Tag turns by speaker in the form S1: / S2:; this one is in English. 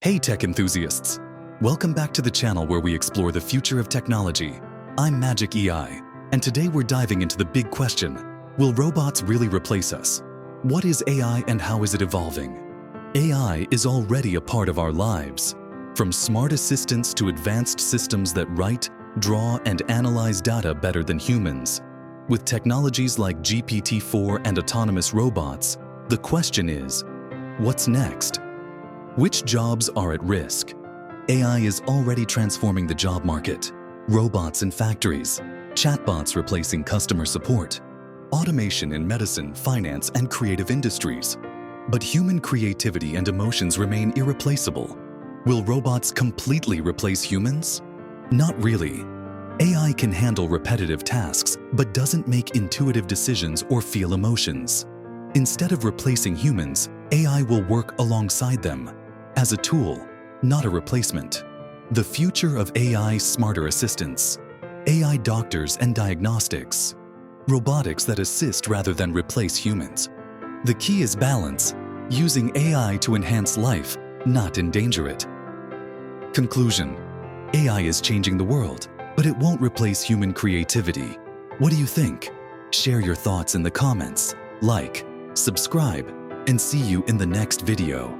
S1: Hey tech enthusiasts! Welcome back to the channel where we explore the future of technology. I'm Magic EI, and today we're diving into the big question: will robots really replace us? What is AI and how is it evolving? AI is already a part of our lives. From smart assistants to advanced systems that write, draw, and analyze data better than humans. With technologies like GPT-4 and autonomous robots, the question is, what's next? Which jobs are at risk? AI is already transforming the job market. Robots in factories, chatbots replacing customer support, automation in medicine, finance, and creative industries. But human creativity and emotions remain irreplaceable. Will robots completely replace humans? Not really. AI can handle repetitive tasks, but doesn't make intuitive decisions or feel emotions. Instead of replacing humans, AI will work alongside them, as a tool, not a replacement. The future of AI smarter assistants, AI doctors and diagnostics, robotics that assist rather than replace humans. The key is balance, using AI to enhance life, not endanger it. Conclusion: AI is changing the world, but it won't replace human creativity. What do you think? Share your thoughts in the comments, like, subscribe, and see you in the next video.